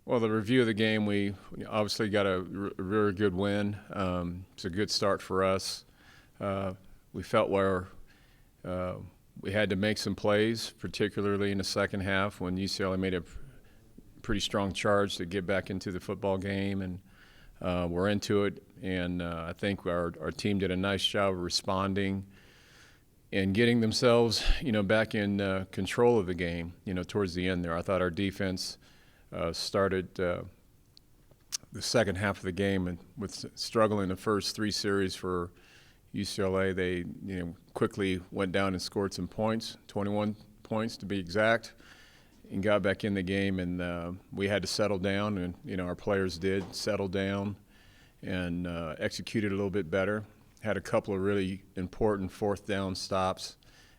Well, the review of the game, we obviously got a very good win. It's a good start for us. We felt where uh, we had to make some plays, particularly in the second half when UCLA made a pretty strong charge to get back into the football game, and we're into it. And I think our team did a nice job of responding and getting themselves, back in control of the game. Towards the end there, I thought our defense started the second half of the game and with struggling the first three series for UCLA. They quickly went down and scored some points, 21 points to be exact, and got back in the game. And we had to settle down, and our players did settle down and executed a little bit better. Had a couple of really important fourth down stops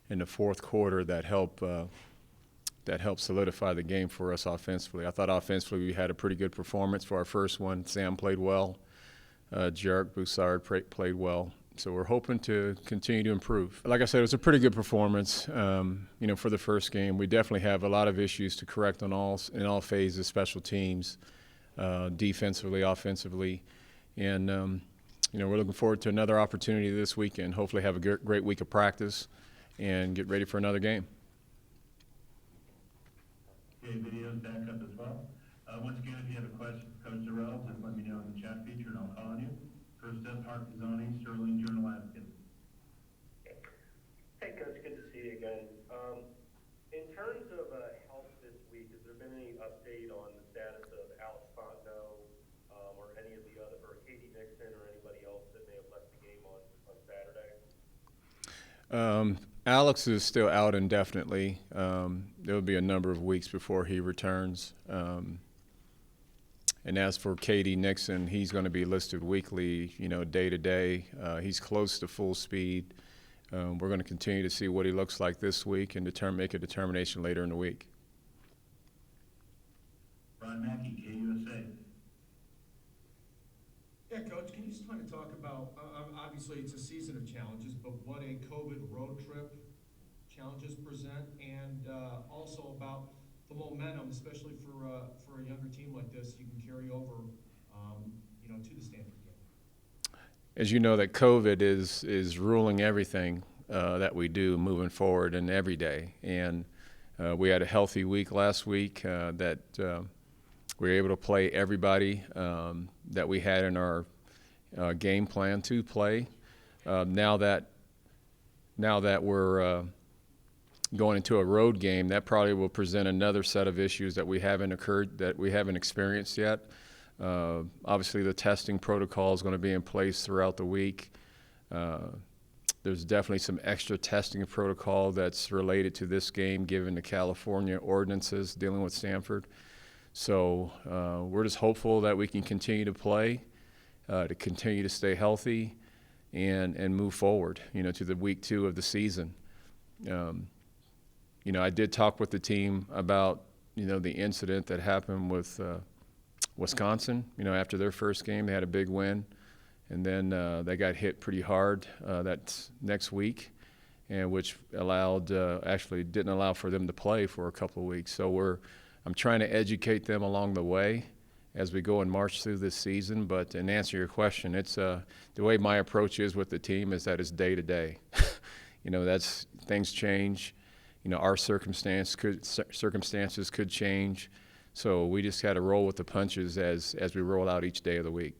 in the fourth quarter that helped solidify the game for us offensively. I thought offensively we had a pretty good performance for our first one. Sam played well. Jarek Broussard played well. So we're hoping to continue to improve. Like I said, it was a pretty good performance, for the first game. We definitely have a lot of issues to correct in all phases, special teams, defensively, offensively. And, we're looking forward to another opportunity this weekend. Hopefully have a great week of practice and get ready for another game. Okay, video's back up as well. Once again, if you have a question for Coach Dorrell, just let me know in the chat feature and I'll call on you. First up, Art Pizzoni, Sterling Journal-Advocate. Hey, Coach, good to see you again. In terms of health this week, has there been any update on the status of Alex Fontenot or any of the other, or Katie Nixon or anybody else that may have left the game on Saturday? Alex is still out indefinitely. There will be a number of weeks before he returns. And as for Katie Nixon, he's going to be listed weekly, day to day. He's close to full speed. We're going to continue to see what he looks like this week and make a determination later in the week. Ron Mackey, KUSA. Yeah, Coach, can you just kind of talk about, obviously it's a season of challenges, but what a COVID road trip challenges present, and also about the momentum, especially for a younger team like this, you can carry over, to the Stanford game. As you know, that COVID is ruling everything that we do moving forward and every day. And we had a healthy week last week that we were able to play everybody that we had in our game plan to play. Now that we're going into a road game, that probably will present another set of issues that we haven't experienced yet. Obviously, the testing protocol is going to be in place throughout the week. There's definitely some extra testing protocol that's related to this game, given the California ordinances dealing with Stanford. So we're just hopeful that we can continue to play, to continue to stay healthy, and move forward, to the week 2 of the season. I did talk with the team about, the incident that happened with Wisconsin. After their first game, they had a big win, and then they got hit pretty hard that next week, and which actually didn't allow for them to play for a couple of weeks. So I'm trying to educate them along the way as we go and march through this season. But in answer to your question, it's the way my approach is with the team is that it's day to day. That's things change. Our circumstances could change. So we just got to roll with the punches as we roll out each day of the week.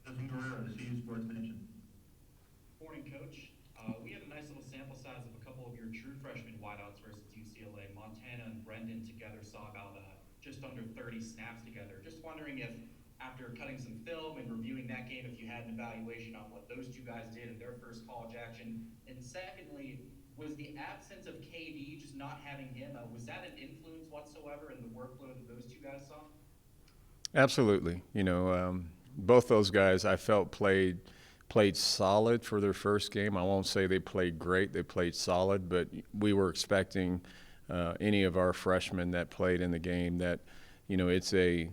Justin Guerrero, the CU Sports Nation. Morning, Coach. We had a nice little sample size of a couple of your true freshman wideouts versus UCLA. Montana and Brendan together saw about just under 30 snaps together. Just wondering if, after cutting some film and reviewing that game, if you had an evaluation on what those two guys did in their first college action. And secondly, was the absence of KD, just not having him, was that an influence whatsoever in the workload that those two guys saw? Absolutely. Both those guys I felt played solid for their first game. I won't say they played great. They played solid, but we were expecting any of our freshmen that played in the game that, it's they're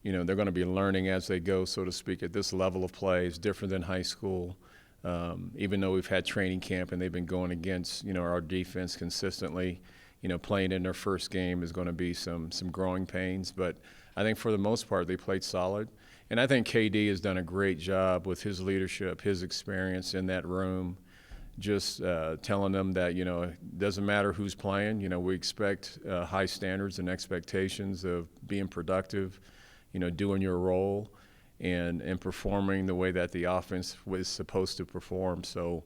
going to be learning as they go, so to speak, at this level of play. It's different than high school. Even though we've had training camp and they've been going against, our defense consistently, playing in their first game is going to be some growing pains. But I think for the most part, they played solid. And I think KD has done a great job with his leadership, his experience in that room, just telling them that, it doesn't matter who's playing. We expect high standards and expectations of being productive, doing your role and performing the way that the offense was supposed to perform. So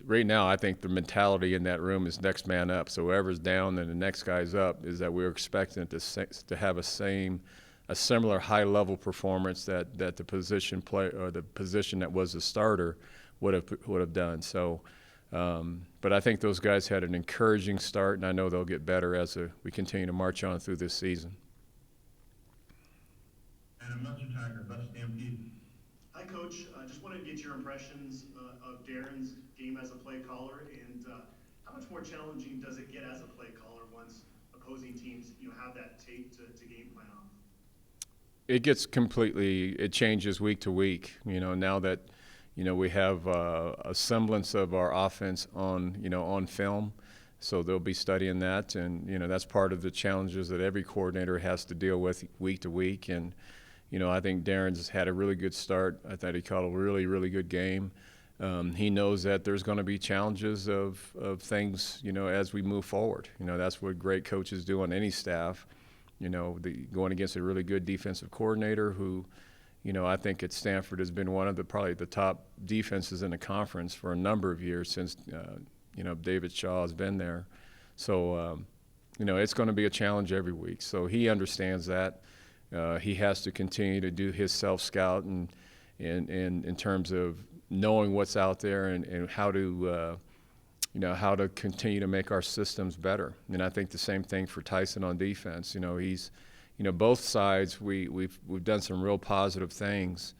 right now, I think the mentality in that room is next man up. So whoever's down and the next guy's up is that we're expecting to have a similar high-level performance that the position play or the position that was the starter would have done. So, but I think those guys had an encouraging start, and I know they'll get better as we continue to march on through this season. And a Munster Tiger, Buff Stampede. Hi, Coach. Just wanted to get your impressions of Darren's game as a play caller, and how much more challenging does it get as a play caller once opposing teams, have that tape to game plan off? It changes week to week. Now that we have a semblance of our offense on film, so they'll be studying that, and that's part of the challenges that every coordinator has to deal with week to week. And I think Darren's had a really good start. I thought he called a really, really good game. He knows that there's going to be challenges of things, as we move forward. That's what great coaches do on any staff. Going against a really good defensive coordinator who, I think at Stanford has been one of probably the top defenses in the conference for a number of years since, David Shaw has been there. So, it's going to be a challenge every week. So he understands that. He has to continue to do his self-scout and in terms of knowing what's out there and how to how to continue to make our systems better. And I think the same thing for Tyson on defense. He's, both sides, we've done some real positive things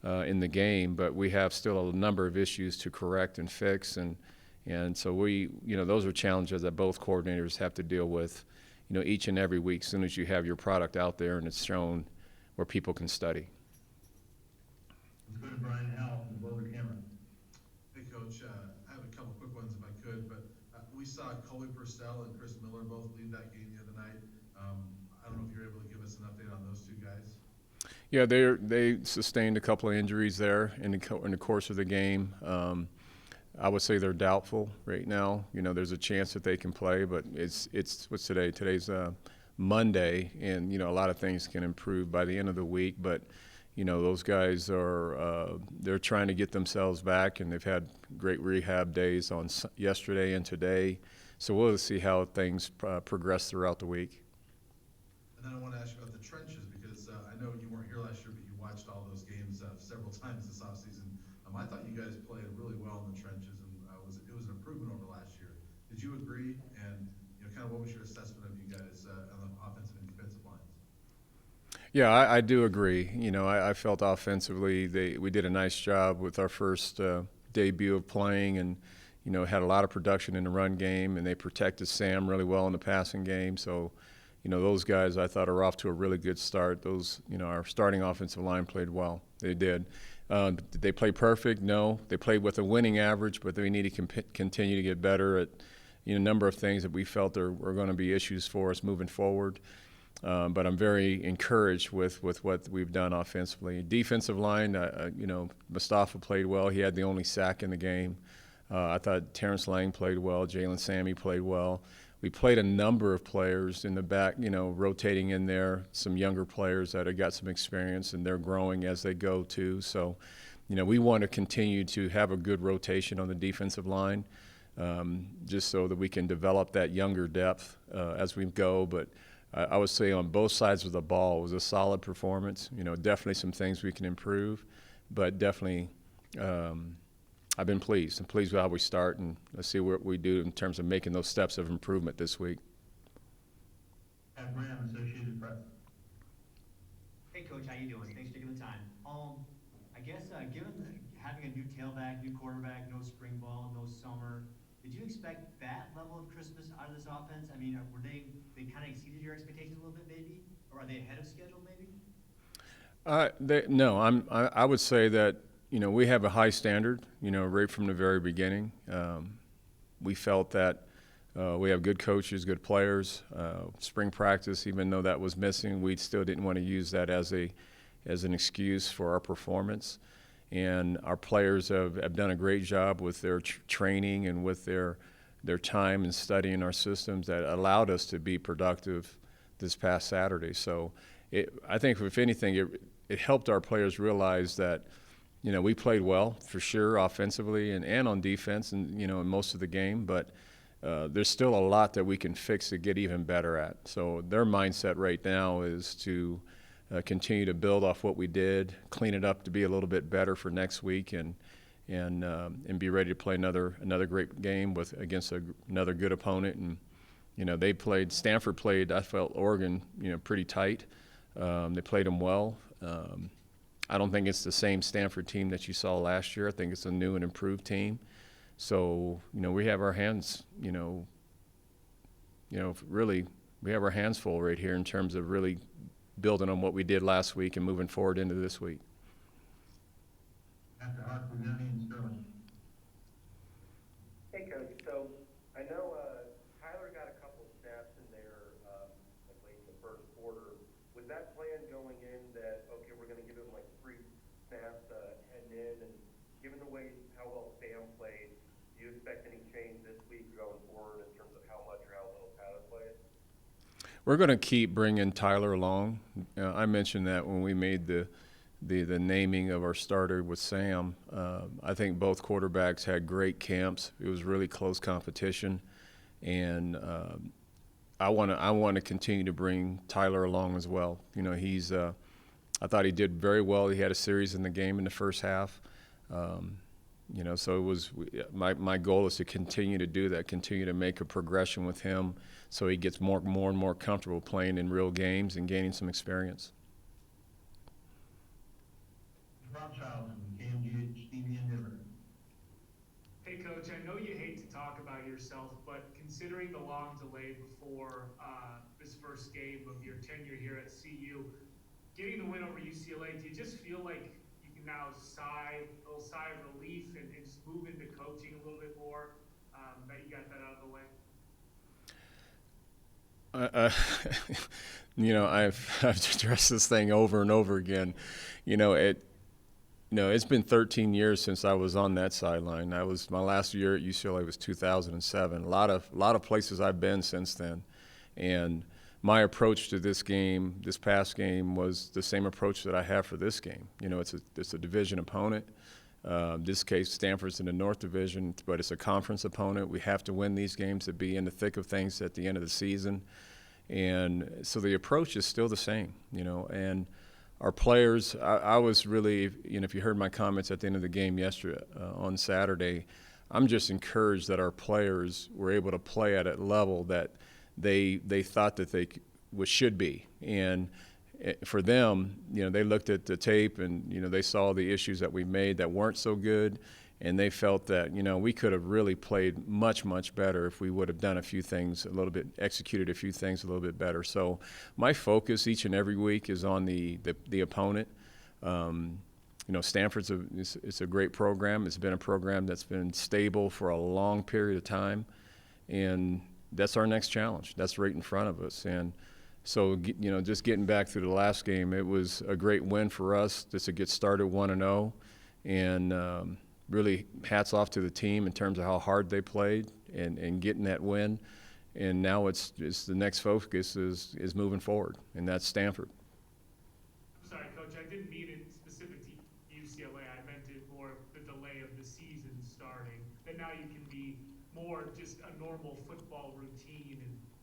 in the game, but we have still a number of issues to correct and fix. And so those are challenges that both coordinators have to deal with, each and every week as soon as you have your product out there and it's shown where people can study. Let's go to Brian Howell from Boulder Cameron. Hey, Coach. I have a couple quick ones if I could, but we saw Colby Purcell and Chris Miller both leave that game the other night. I don't know if you're able to give us an update on those two guys. Yeah, they sustained a couple of injuries there in the course of the game. I would say they're doubtful right now. There's a chance that they can play, but it's what's today? Today's Monday, and a lot of things can improve by the end of the week. But those guys are they're trying to get themselves back, and they've had great rehab days on yesterday and today. So we'll see how things progress throughout the week. And then I want to ask you about the trenches because I know you weren't here last year, but you watched all those games several times this offseason. I thought you guys played really well in the trenches, and it was an improvement over last year. Did you agree? And kind of what was your assessment of you guys on the offensive and defensive lines? Yeah, I do agree. I felt offensively we did a nice job with our first debut of playing, and had a lot of production in the run game, and they protected Sam really well in the passing game. So, those guys I thought are off to a really good start. Those, our starting offensive line played well. They did. Did they play perfect? No. They played with a winning average, but we need to continue to get better at a number of things that we felt were going to be issues for us moving forward. But I'm very encouraged with what we've done offensively. Defensive line, Mustafa played well. He had the only sack in the game. I thought Terrence Lang played well. Jalen Sammy played well. We played a number of players in the back, rotating in there, some younger players that have got some experience, and they're growing as they go too. So, we want to continue to have a good rotation on the defensive line, just so that we can develop that younger depth as we go. But I would say on both sides of the ball it was a solid performance. Definitely some things we can improve, but definitely I've been pleased. I'm pleased with how we start, and let's see what we do in terms of making those steps of improvement this week. Pat Graham, Associated Press. Hey, Coach, how you doing? Thanks for taking the time. I guess given having a new tailback, new quarterback, no spring ball, no summer, did you expect that level of Christmas out of this offense? I mean, were they kind of exceeded your expectations a little bit, maybe, or are they ahead of schedule, maybe? No, I would say that we have a high standard. Right from the very beginning, we felt that We have good coaches, good players. Spring practice, even though that was missing, we still didn't want to use that as an excuse for our performance. And our players have done a great job with their training and with their time and studying our systems that allowed us to be productive this past Saturday. So I think if anything, it helped our players realize that, we played well for sure offensively and on defense and, in most of the game, but there's still a lot that we can fix to get even better at. So their mindset right now is to continue to build off what we did, clean it up to be a little bit better for next week, and be ready to play another great game against another good opponent. And Stanford played, I felt, Oregon, pretty tight. They played them well. I don't think it's the same Stanford team that you saw last year. I think it's a new and improved team. So, we have our hands, really, we have our hands full right here in terms of really building on what we did last week and moving forward into this week. After Hartford-County and Sterling. Hey, Coach. So I know Tyler got a couple snaps in there like late in the first quarter. Was that plan going in that, okay, we're going to give him like 3 snaps heading in? And given the way how well Sam played, do you expect any change this week going forward in terms of how much or how little Tyler played? We're going to keep bringing Tyler along. I mentioned that when we made the naming of our starter with Sam. I think both quarterbacks had great camps. It was really close competition, and I want to continue to bring Tyler along as well. I thought he did very well. He had a series in the game in the first half. So it was my goal is to continue to do that, continue to make a progression with him, so he gets more and more comfortable playing in real games and gaining some experience. Rob Charlton, KMGH TV and Denver. Hey, Coach, I know you hate to talk about yourself, but considering the long delay before this first game of your tenure here at CU, getting the win over UCLA, do you just feel like you can now a little sigh of relief and just move into coaching a little bit more, that you got that out of the way? I've addressed this thing over and over again. It's been 13 years since I was on that sideline. My last year at UCLA was 2007. A lot of places I've been since then, and my approach to this past game, was the same approach that I have for this game. It's a division opponent. This case, Stanford's in the North Division, but it's a conference opponent. We have to win these games to be in the thick of things at the end of the season. And so the approach is still the same, and our players, I was really, if you heard my comments at the end of the game yesterday, on Saturday, I'm just encouraged that our players were able to play at a level that they thought that they should be. And for them, they looked at the tape and, they saw the issues that we made that weren't so good, and they felt that, we could have really played much, much better if we would have done executed a few things a little bit better. So my focus each and every week is on the opponent. Stanford's it's a great program. It's been a program that's been stable for a long period of time, and that's our next challenge. That's right in front of us. And so, just getting back through the last game, it was a great win for us just to get started 1-0, and really hats off to the team in terms of how hard they played and getting that win. And now it's the next focus is moving forward, and that's Stanford. I'm sorry, Coach, I didn't mean it specific to UCLA. I meant it more the delay of the season starting, that now you can be more just a normal football routine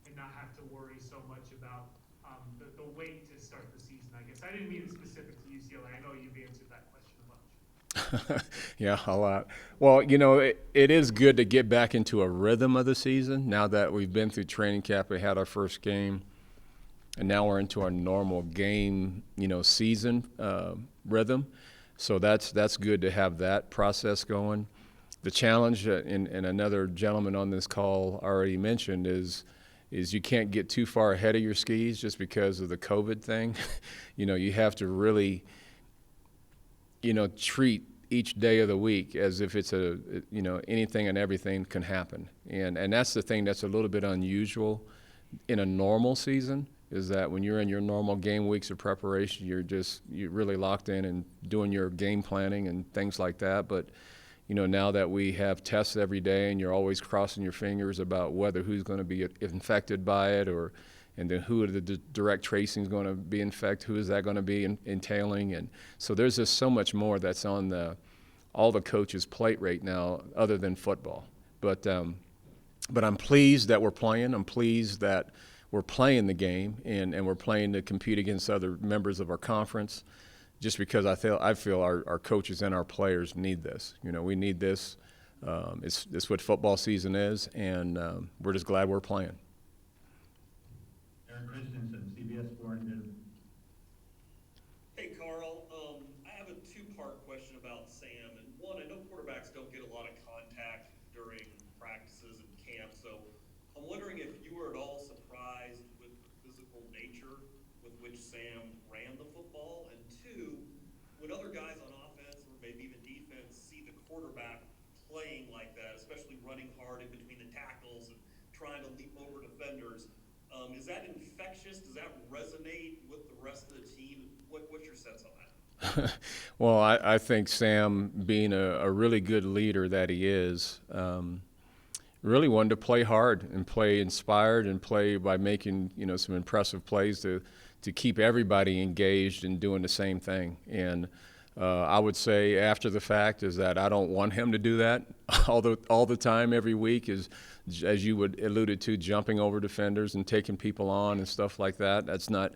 and not have to worry so much about the wait to start the season, I guess. I didn't mean it specific to UCLA. I know you've answered that question a bunch. Yeah, a lot. Well, it is good to get back into a rhythm of the season now that we've been through training camp. We had our first game, and now we're into our normal game, season rhythm. So that's good to have that process going. The challenge, and another gentleman on this call already mentioned, is you can't get too far ahead of your skis just because of the COVID thing. You have to really, treat each day of the week as if it's anything and everything can happen. And that's the thing that's a little bit unusual in a normal season, is that when you're in your normal game weeks of preparation, you're really locked in and doing your game planning and things like that. But now that we have tests every day and you're always crossing your fingers about whether who's going to be infected by it, and then who are the direct tracing is going to be infected, who is that going to be entailing. And so there's just so much more that's on all the coaches' plate right now other than football. But I'm pleased that we're playing. I'm pleased that we're playing the game and we're playing to compete against other members of our conference, just because I feel our coaches and our players need this. We need this. It's what football season is, and we're just glad we're playing. Eric Christensen, CBS Sports News. Hey, Karl. I have a two-part question about Sam. And one, I know quarterbacks don't get a lot of contact during practices and camp, so I'm wondering if you were at all surprised with the physical nature with which Sam ran the football. And two, when other guys on offense or maybe even defense see the quarterback playing like that, especially running hard in between the tackles and trying to leap over defenders, is that infectious? Does that resonate with the rest of the team? What's your sense on that? Well, I think Sam, being a really good leader that he is, really wanted to play hard and play inspired and play by making some impressive plays to keep everybody engaged and doing the same thing. And I would say after the fact is that I don't want him to do that all the time every week, as you would alluded to, jumping over defenders and taking people on and stuff like that. That's not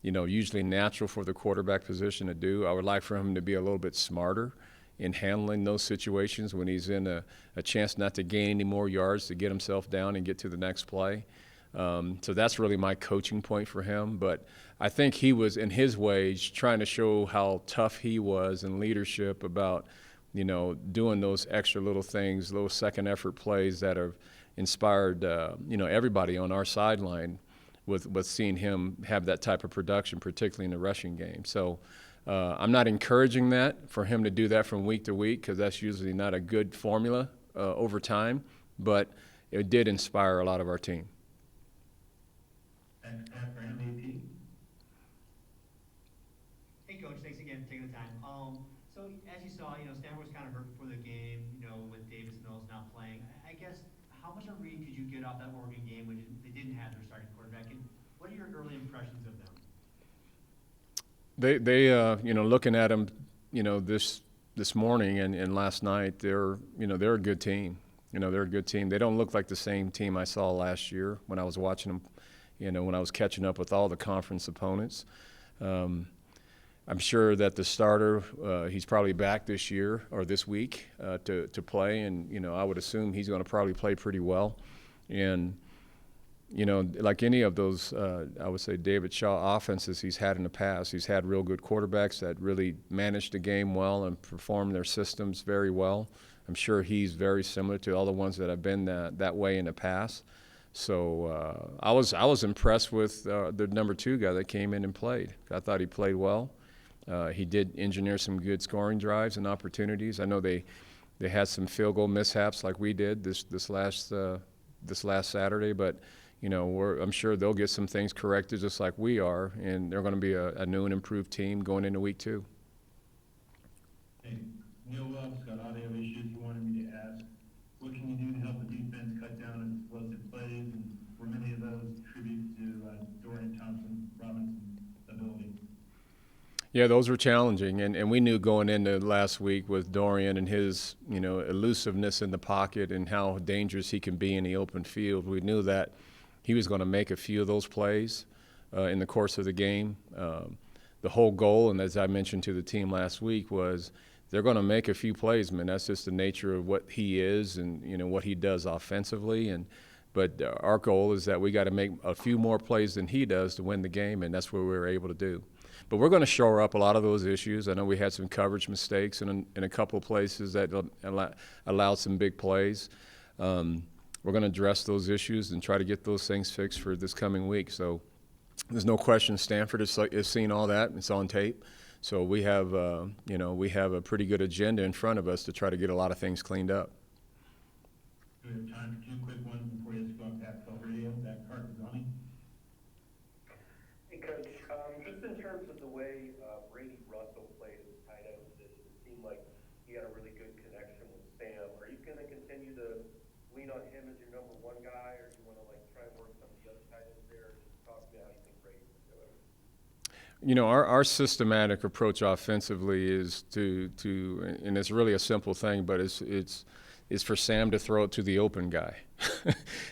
usually natural for the quarterback position to do. I would like for him to be a little bit smarter in handling those situations when he's in a chance not to gain any more yards, to get himself down and get to the next play. So that's really my coaching point for him. But I think he was, in his ways, trying to show how tough he was in leadership about, doing those extra little things, those second effort plays that have inspired, everybody on our sideline with seeing him have that type of production, particularly in the rushing game. So I'm not encouraging that for him to do that from week to week, because that's usually not a good formula over time, but it did inspire a lot of our team. Pat for MVP. Hey, Coach, thanks again for taking the time. So as you saw, Stanford was kind of hurt before the game, with Davis Mills not playing. I guess, how much of a read could you get off that Oregon game when they didn't have their starting quarterback? And what are your early impressions of them? They looking at them, this morning and last night, they're a good team. They're a good team. They don't look like the same team I saw last year when I was watching them, when I was catching up with all the conference opponents. I'm sure that the starter, he's probably back this year or this week to play, and I would assume he's going to probably play pretty well. And like any of those, I would say David Shaw offenses he's had in the past, he's had real good quarterbacks that really managed the game well and performed their systems very well. I'm sure he's very similar to all the ones that have been that way in the past. So I was impressed with the number 2 guy that came in and played. I thought he played well. He did engineer some good scoring drives and opportunities. I know they had some field goal mishaps like we did this last Saturday, but I'm sure they'll get some things corrected just like we are, and they're going to be a new and improved team going into week 2. Hey, Neil Love's got audio issues. He wanted me to ask, what can you do to help the defense cut down on explosive plays, and were many of those tributes to Dorian Thompson-Robinson's ability? Yeah, those were challenging, and we knew going into last week with Dorian and his elusiveness in the pocket and how dangerous he can be in the open field. We knew that he was going to make a few of those plays in the course of the game. The whole goal, and as I mentioned to the team last week, was they're going to make a few plays, man. That's just the nature of what he is and what he does offensively. But our goal is that we got to make a few more plays than he does to win the game, and that's what we were able to do. But we're going to shore up a lot of those issues. I know we had some coverage mistakes in a couple of places that allowed some big plays. We're going to address those issues and try to get those things fixed for this coming week. So there's no question Stanford is seeing all that. It's on tape. So we have, we have a pretty good agenda in front of us to try to get a lot of things cleaned up. Do we have time for two quick ones before you have to go on Pac-12 radio? Back to Karl Dorrell. Hey, Coach, just in terms of the way Brady Russell played at the tight end position, it seemed like he had a really good connection with Sam. Are you going to continue to lean on him as your number one guy, or do you want to try and work some of the other tight ends there? Just talk to me how you think Brady's going to do it. Our systematic approach offensively is to and it's really a simple thing, but it's for Sam to throw it to the open guy.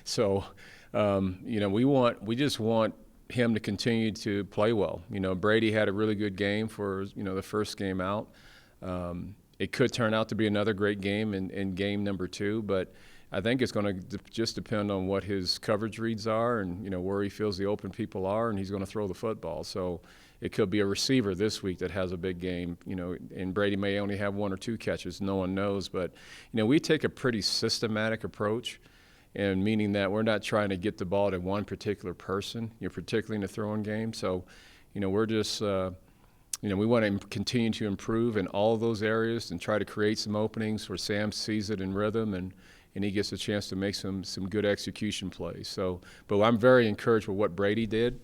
So, we just want him to continue to play well. Brady had a really good game for, the first game out. It could turn out to be another great game in game number 2, but I think it's going to just depend on what his coverage reads are and, where he feels the open people are, and he's going to throw the football. So it could be a receiver this week that has a big game, and Brady may only have 1 or 2 catches. No one knows. But, we take a pretty systematic approach, and meaning that we're not trying to get the ball to one particular person, particularly in the throwing game. So, we're just we want to continue to improve in all of those areas and try to create some openings where Sam sees it in rhythm and he gets a chance to make some good execution plays. So, but I'm very encouraged with what Brady did.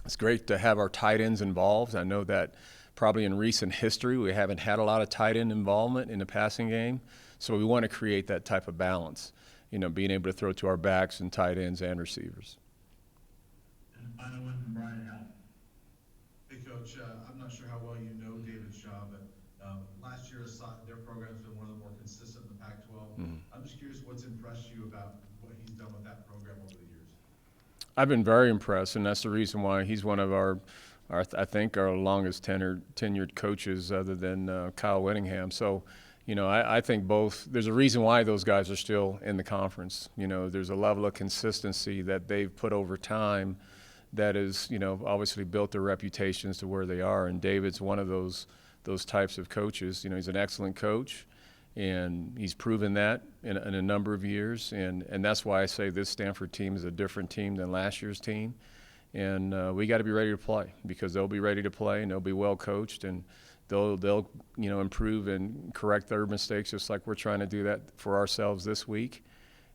It's great to have our tight ends involved. I know that probably in recent history we haven't had a lot of tight end involvement in the passing game, so we want to create that type of balance, being able to throw to our backs and tight ends and receivers. And the final one from Brian Howe. Hey, Coach, I'm not sure how well you know David Shaw, but last year their program's been one of the more consistent in the Pac-12. Mm-hmm. I'm just curious what's impressed you about what he's done with that program over the years. I've been very impressed, and that's the reason why he's one of our I think our longest tenured coaches, other than Kyle Whittingham. So, I think there's a reason why those guys are still in the conference. There's a level of consistency that they've put over time that is, obviously built their reputations to where they are. And David's one of those types of coaches. He's an excellent coach, and he's proven that in a number of years. And that's why I say this Stanford team is a different team than last year's team. And we got to be ready to play, because they'll be ready to play and they'll be well coached, and they'll improve and correct their mistakes, just like we're trying to do that for ourselves this week.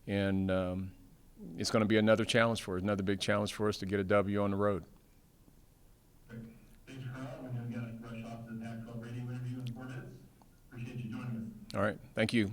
And it's going to be another big challenge for us to get a W on the road. Great. Thanks, Karl. We're going to rush off to the Pac-12 radio interview in 4 minutes. Appreciate you joining us. All right. Thank you.